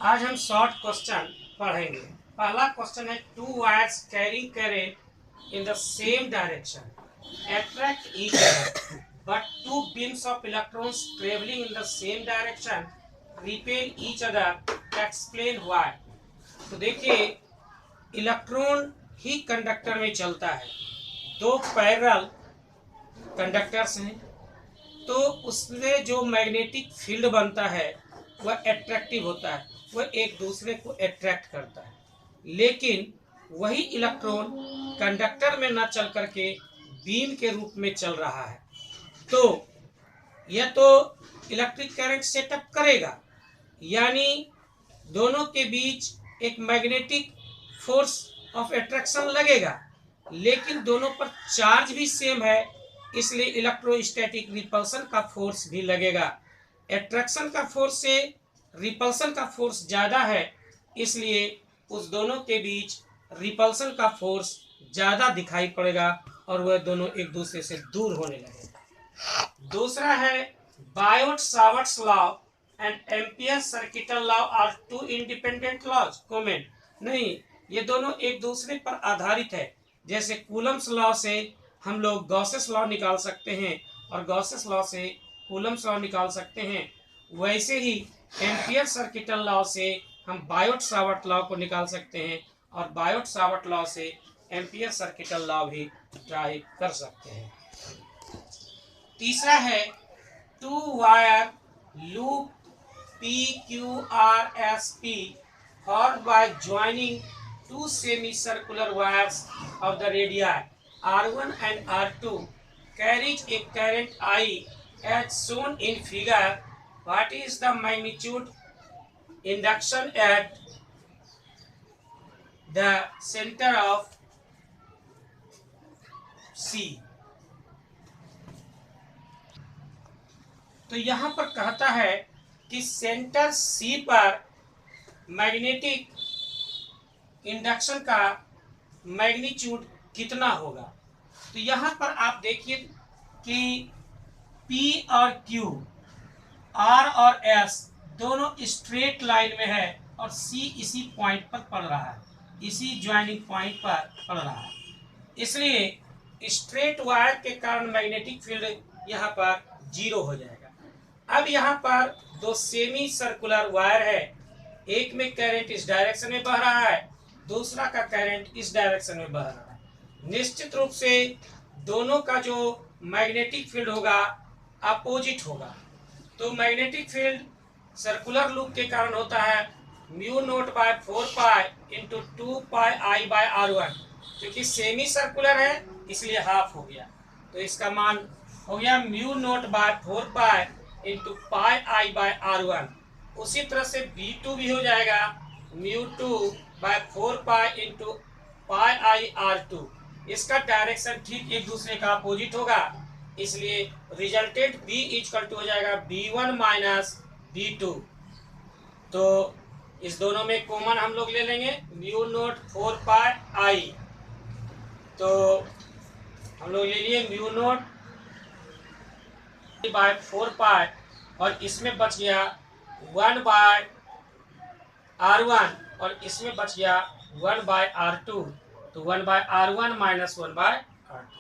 आज हम short question पढ़ेंगे। पहला क्वेश्चन है, to wires carrying current in the same direction attract each other, but two beams of electrons traveling in the same direction repel each other. Explain why. तो देखिए, electron ही conductor में चलता है, दो parallel conductors हैं, तो उसमें जो मैग्नेटिक फील्ड बनता है वह एट्रैक्टिव होता है, वह एक दूसरे को अट्रैक्ट करता है। लेकिन वही इलेक्ट्रॉन कंडक्टर में न चल करके बीम के रूप में चल रहा है, तो यह तो इलेक्ट्रिक करंट सेटअप करेगा, यानी दोनों के बीच एक मैग्नेटिक फोर्स ऑफ अट्रैक्शन लगेगा। लेकिन दोनों पर चार्ज भी सेम है, इसलिए इलेक्ट्रोस्टैटिक रिपल्सन का फोर्स भी लगेगा। अट्रैक्शन का फोर्स से रिपल्सन का फोर्स ज़्यादा है, इसलिए उस दोनों के बीच रिपल्सन का फोर्स ज़्यादा दिखाई पड़ेगा और वह दोनों एक दूसरे से दूर होने लगेगा। दूसरा है, Biot Savart's law and Ampere circuital law are two independent laws. Comment नहीं, ये दोनों एक दूसरे पर आधारित है। जैसे कूलम्स लॉ से हम लोग गॉसेस लॉ निकाल सकते हैं और गॉसेस लॉ से कूलम्स लॉ निकाल सकते हैं, वैसे ही एम्पियर सर्किटल लॉ से हम बायोट-सावर्ट लॉ को निकाल सकते हैं और बायोट-सावर्ट लॉ से एम्पियर सर्किटल लॉ भी ट्राई कर सकते हैं। तीसरा है, two wire loop PQRSP formed by joining two semicircular wires of the radii R1 and R2 carries a current I as shown in figure. What is the magnitude induction at the center of C? तो यहाँ पर कहता है कि centre C पर magnetic induction का magnitude कितना होगा। तो यहाँ पर आप देखिए कि P और Q, R और S दोनों स्ट्रेट लाइन में है और C इसी पॉइंट पर पड़ रहा है, इसी ज्वाइनिंग पॉइंट पर पड़ रहा है, इसलिए स्ट्रेट वायर के कारण मैग्नेटिक फील्ड यहाँ पर 0 हो जाएगा। अब यहाँ पर दो सेमी सर्कुलर वायर है, एक में करंट इस डायरेक्शन में बह रहा है, दूसरा का करंट इस डायरेक्शन में बह रहा है। निश्चित रूप से दोनों का जो मैग्नेटिक फील्ड होगा अपोजिट होगा। तो मैग्नेटिक फील्ड सर्कुलर लूप के कारण होता है mu naught by 4 pi into 2 pi I by R1। क्योंकि सेमी सर्कुलर है इसलिए हाफ हो गया, तो इसका मान हो गया mu naught by 4 pi into pi I by R1। उसी तरह से B2 भी हो जाएगा mu 2 by 4 pi into pi I R2। इसका डायरेक्शन ठीक एक दूसरे का अपोजिट होगा, इसलिए रिजल्टेंट B इक्वल टू हो जाएगा B1 माइनस B2। तो इस दोनों में कॉमन हम लोग ले लेंगे म्यू नोट 4 पाई आई, तो हम लोग ले लिए म्यू नोट बाय 4 पाई और इसमें बच गया 1 बाय R1 और इसमें बच गया 1 बाय R2, तो 1 bye R1 minus 1 bye R2।